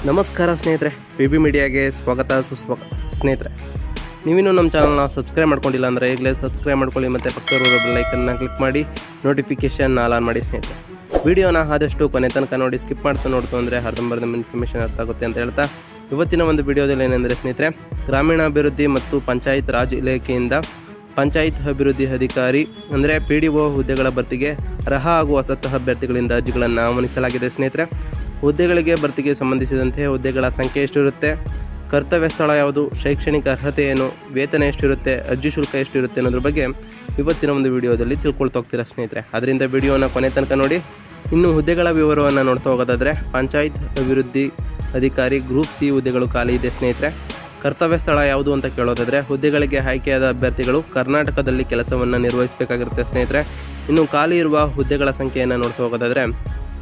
ನಮಸ್ಕಾರ ಸ್ನೇಹಿತರೆ, PB ಮೀಡಿಯಾಗೆ ಸ್ವಾಗತ ಸುಸ್ವಾಗತ. ಸ್ನೇಹಿತರೆ, ನೀವಿನ್ನೂ ನಮ್ಮ ಚಾನಲ್ನ ಸಬ್ಸ್ಕ್ರೈಬ್ ಮಾಡ್ಕೊಂಡಿಲ್ಲ ಅಂದರೆ ಈಗಲೇ ಸಬ್ಸ್ಕ್ರೈಬ್ ಮಾಡ್ಕೊಳ್ಳಿ ಮತ್ತು ಪಕ್ಕದಲ್ಲಿರೋ ಬೆಲ್ ಐಕನ್ನ ಕ್ಲಿಕ್ ಮಾಡಿ ನೋಟಿಫಿಕೇಷನ್ ಆನ್ ಮಾಡಿ. ಸ್ನೇಹಿತರೆ, ವಿಡಿಯೋನ ಆದಷ್ಟು ಕೊನೆ ತನಕ ನೋಡಿ, ಸ್ಕಿಪ್ ಮಾಡ್ತಾ ನೋಡ್ತು ಅಂದರೆ ಅರ್ಧಂಬರ್ಧ ಇನ್ಫಾರ್ಮೇಷನ್ ಅರ್ಥ ಆಗುತ್ತೆ ಅಂತ ಹೇಳ್ತಾ ಇವತ್ತಿನ ಒಂದು ವಿಡಿಯೋದಲ್ಲಿ ಏನೆಂದರೆ ಸ್ನೇಹಿತರೆ, ಗ್ರಾಮೀಣಾಭಿವೃದ್ಧಿ ಮತ್ತು ಪಂಚಾಯತ್ ರಾಜ್ ಇಲಾಖೆಯಿಂದ ಪಂಚಾಯತ್ ಅಭಿವೃದ್ಧಿ ಅಧಿಕಾರಿ ಅಂದರೆ PDO ಹುದ್ದೆಗಳ ಭರ್ತಿಗೆ ಅರ್ಹ ಹಾಗೂ ಅಸತ್ತ ಅಭ್ಯರ್ಥಿಗಳಿಂದ ಅರ್ಜಿಗಳನ್ನು ಆಹ್ವಾನಿಸಲಾಗಿದೆ. ಸ್ನೇಹಿತರೆ, ಹುದ್ದೆಗಳಿಗೆ ಭರ್ತಿಗೆ ಸಂಬಂಧಿಸಿದಂತೆ ಹುದ್ದೆಗಳ ಸಂಖ್ಯೆ ಎಷ್ಟಿರುತ್ತೆ, ಕರ್ತವ್ಯ ಸ್ಥಳ ಯಾವುದು, ಶೈಕ್ಷಣಿಕ ಅರ್ಹತೆ ಏನು, ವೇತನ ಎಷ್ಟಿರುತ್ತೆ, ಅರ್ಜಿ ಶುಲ್ಕ ಎಷ್ಟಿರುತ್ತೆ ಅನ್ನೋದ್ರ ಬಗ್ಗೆ ಇವತ್ತಿನ ಒಂದು ವಿಡಿಯೋದಲ್ಲಿ ತಿಳ್ಕೊಳ್ತಾ ಹೋಗ್ತೀರಾ ಸ್ನೇಹಿತರೆ. ಅದರಿಂದ ವಿಡಿಯೋನ ಕೊನೆ ತನಕ ನೋಡಿ. ಇನ್ನು ಹುದ್ದೆಗಳ ವಿವರವನ್ನು ನೋಡ್ತಾ ಹೋಗೋದಾದರೆ, ಪಂಚಾಯತ್ ಅಭಿವೃದ್ಧಿ ಅಧಿಕಾರಿ ಗ್ರೂಪ್ C ಹುದ್ದೆಗಳು ಖಾಲಿ ಇದೆ ಸ್ನೇಹಿತರೆ. ಕರ್ತವ್ಯ ಸ್ಥಳ ಯಾವುದು ಅಂತ ಕೇಳೋದಾದರೆ, ಹುದ್ದೆಗಳಿಗೆ ಆಯ್ಕೆಯಾದ ಅಭ್ಯರ್ಥಿಗಳು ಕರ್ನಾಟಕದಲ್ಲಿ ಕೆಲಸವನ್ನು ನಿರ್ವಹಿಸಬೇಕಾಗಿರುತ್ತೆ ಸ್ನೇಹಿತರೆ. ಇನ್ನು ಖಾಲಿ ಇರುವ ಹುದ್ದೆಗಳ ಸಂಖ್ಯೆಯನ್ನು ನೋಡ್ತಾ ಹೋಗೋದಾದರೆ,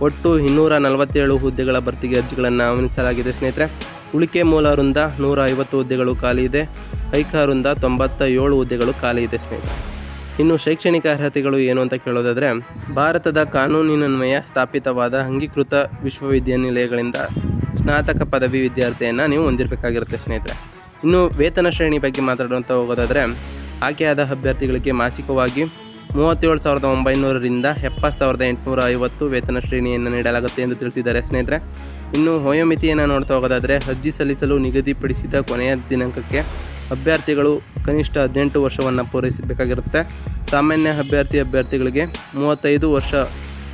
ಒಟ್ಟು 247 ಹುದ್ದೆಗಳ ಭರ್ತಿಗೆ ಅರ್ಜಿಗಳನ್ನು ಆಹ್ವಾನಿಸಲಾಗಿದೆ ಸ್ನೇಹಿತರೆ. ಉಳಿಕೆ ಮೂಲ ವೃಂದ 150 ಹುದ್ದೆಗಳು ಖಾಲಿ ಇದೆ. ಐಕ ವೃಂದ 97 ಹುದ್ದೆಗಳು ಖಾಲಿ ಇದೆ ಸ್ನೇಹಿತರೆ. ಇನ್ನು ಶೈಕ್ಷಣಿಕ ಅರ್ಹತೆಗಳು ಏನು ಅಂತ ಕೇಳೋದಾದರೆ, ಭಾರತದ ಕಾನೂನಿನನ್ವಯ ಸ್ಥಾಪಿತವಾದ ಅಂಗೀಕೃತ ವಿಶ್ವವಿದ್ಯಾನಿಲಯಗಳಿಂದ ಸ್ನಾತಕ ಪದವಿ ವಿದ್ಯಾರ್ಥಿಯನ್ನು ನೀವು ಹೊಂದಿರಬೇಕಾಗಿರುತ್ತೆ ಸ್ನೇಹಿತರೆ. ಇನ್ನು ವೇತನ ಶ್ರೇಣಿ ಬಗ್ಗೆ ಮಾತಾಡುವಂಥ ಹೋಗೋದಾದರೆ, ಆಯ್ಕೆಯಾದ ಅಭ್ಯರ್ಥಿಗಳಿಗೆ ಮಾಸಿಕವಾಗಿ 37,900ರಿಂದ 70,850 ವೇತನ ಶ್ರೇಣಿಯನ್ನು ನೀಡಲಾಗುತ್ತೆ ಎಂದು ತಿಳಿಸಿದ್ದಾರೆ ಸ್ನೇಹಿತರೆ. ಇನ್ನು ವಯೋಮಿತಿಯನ್ನು ನೋಡ್ತಾ ಹೋಗೋದಾದರೆ, ಅರ್ಜಿ ಸಲ್ಲಿಸಲು ನಿಗದಿಪಡಿಸಿದ ಕೊನೆಯ ದಿನಾಂಕಕ್ಕೆ ಅಭ್ಯರ್ಥಿಗಳು ಕನಿಷ್ಠ 18 ವರ್ಷವನ್ನು ಪೂರೈಸಬೇಕಾಗಿರುತ್ತೆ. ಸಾಮಾನ್ಯ ಅಭ್ಯರ್ಥಿಗಳಿಗೆ 35 ವರ್ಷ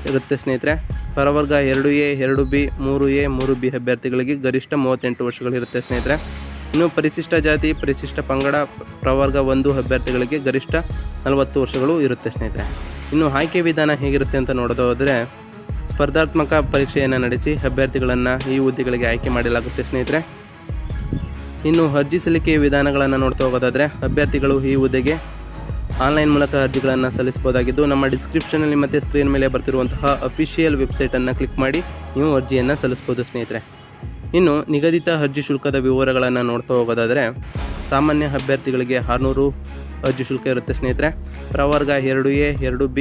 ಇರುತ್ತೆ ಸ್ನೇಹಿತರೆ. ಪ್ರವರ್ಗ 2A, 2B, 3A, 3B ಅಭ್ಯರ್ಥಿಗಳಿಗೆ ಗರಿಷ್ಠ 38 ವರ್ಷಗಳಿರುತ್ತೆ ಸ್ನೇಹಿತರೆ. ಇನ್ನು ಪರಿಶಿಷ್ಟ ಜಾತಿ, ಪರಿಶಿಷ್ಟ ಪಂಗಡ, ಪ್ರವರ್ಗ 1 ಅಭ್ಯರ್ಥಿಗಳಿಗೆ ಗರಿಷ್ಠ 40 ವರ್ಷಗಳು ಇರುತ್ತೆ ಸ್ನೇಹಿತರೆ. ಇನ್ನು ಆಯ್ಕೆ ವಿಧಾನ ಹೇಗಿರುತ್ತೆ ಅಂತ ನೋಡೋದಾದರೆ, ಸ್ಪರ್ಧಾತ್ಮಕ ಪರೀಕ್ಷೆಯನ್ನು ನಡೆಸಿ ಅಭ್ಯರ್ಥಿಗಳನ್ನು ಈ ಹುದ್ದೆಗಳಿಗೆ ಆಯ್ಕೆ ಮಾಡಲಾಗುತ್ತೆ ಸ್ನೇಹಿತರೆ. ಇನ್ನು ಅರ್ಜಿ ಸಲ್ಲಿಕೆಯ ವಿಧಾನಗಳನ್ನು ನೋಡ್ತಾ ಹೋಗೋದಾದರೆ, ಅಭ್ಯರ್ಥಿಗಳು ಈ ಹುದ್ದೆಗೆ ಆನ್ಲೈನ್ ಮೂಲಕ ಅರ್ಜಿಗಳನ್ನು ಸಲ್ಲಿಸಬಹುದಾಗಿದ್ದು, ನಮ್ಮ ಡಿಸ್ಕ್ರಿಪ್ಷನಲ್ಲಿ ಮತ್ತು ಸ್ಕ್ರೀನ್ ಮೇಲೆ ಬರ್ತಿರುವಂತಹ ಅಫಿಷಿಯಲ್ ವೆಬ್ಸೈಟನ್ನು ಕ್ಲಿಕ್ ಮಾಡಿ ನೀವು ಅರ್ಜಿಯನ್ನು ಸಲ್ಲಿಸ್ಬೋದು ಸ್ನೇಹಿತರೆ. ಇನ್ನು ನಿಗದಿತ ಅರ್ಜಿ ಶುಲ್ಕದ ವಿವರಗಳನ್ನು ನೋಡ್ತಾ ಹೋಗೋದಾದರೆ, ಸಾಮಾನ್ಯ ಅಭ್ಯರ್ಥಿಗಳಿಗೆ 600 ಅರ್ಜಿ ಶುಲ್ಕ ಇರುತ್ತೆ ಸ್ನೇಹಿತರೆ. ಪ್ರವರ್ಗ 2A, 2B,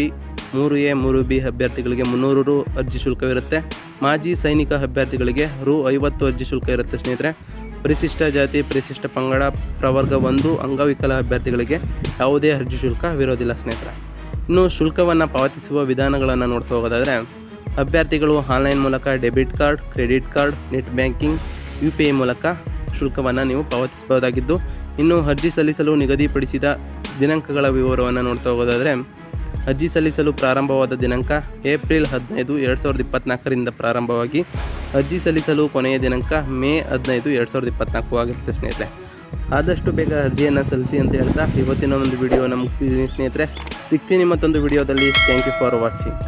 3A, 3B ಅಭ್ಯರ್ಥಿಗಳಿಗೆ 300 ರು ಅರ್ಜಿ ಶುಲ್ಕವಿರುತ್ತೆ. ಮಾಜಿ ಸೈನಿಕ ಅಭ್ಯರ್ಥಿಗಳಿಗೆ ₹50 ಅರ್ಜಿ ಶುಲ್ಕ ಇರುತ್ತೆ ಸ್ನೇಹಿತರೆ. ಪರಿಶಿಷ್ಟ ಜಾತಿ, ಪರಿಶಿಷ್ಟ ಪಂಗಡ, ಪ್ರವರ್ಗ 1 ಅಂಗವಿಕಲ ಅಭ್ಯರ್ಥಿಗಳಿಗೆ ಯಾವುದೇ ಅರ್ಜಿ ಶುಲ್ಕವಿರೋದಿಲ್ಲ ಸ್ನೇಹಿತರೆ. ಇನ್ನು ಶುಲ್ಕವನ್ನು ಪಾವತಿಸುವ ವಿಧಾನಗಳನ್ನು ನೋಡ್ತಾ ಹೋಗೋದಾದರೆ, ಅಭ್ಯರ್ಥಿಗಳು ಆನ್ಲೈನ್ ಮೂಲಕ debit card, credit card, net banking, UPI ಮೂಲಕ ಶುಲ್ಕವನ್ನು ನೀವು ಪಾವತಿಸಬಹುದಾಗಿದ್ದು, ಇನ್ನು ಅರ್ಜಿ ಸಲ್ಲಿಸಲು ನಿಗದಿಪಡಿಸಿದ ದಿನಾಂಕಗಳ ವಿವರವನ್ನು ನೋಡ್ತಾ ಹೋಗೋದಾದರೆ, ಅರ್ಜಿ ಸಲ್ಲಿಸಲು ಪ್ರಾರಂಭವಾದ ದಿನಾಂಕ ಏಪ್ರಿಲ್ 15, 2024ರಿಂದ ಪ್ರಾರಂಭವಾಗಿ ಅರ್ಜಿ ಸಲ್ಲಿಸಲು ಕೊನೆಯ ದಿನಾಂಕ ಮೇ 15, 2024 ಆಗಿರುತ್ತೆ ಸ್ನೇಹಿತರೆ. ಆದಷ್ಟು ಬೇಗ ಅರ್ಜಿಯನ್ನು ಸಲ್ಲಿಸಿ ಅಂತ ಹೇಳ್ತಾ ಇವತ್ತಿನ ಒಂದು ವಿಡಿಯೋನ ಮುಗಿಸ್ತಿದ್ದೀನಿ ಸ್ನೇಹಿತರೆ. ಸಿಗ್ತೀನಿ ಮತ್ತೊಂದು ವಿಡಿಯೋದಲ್ಲಿ. Thank you for watching.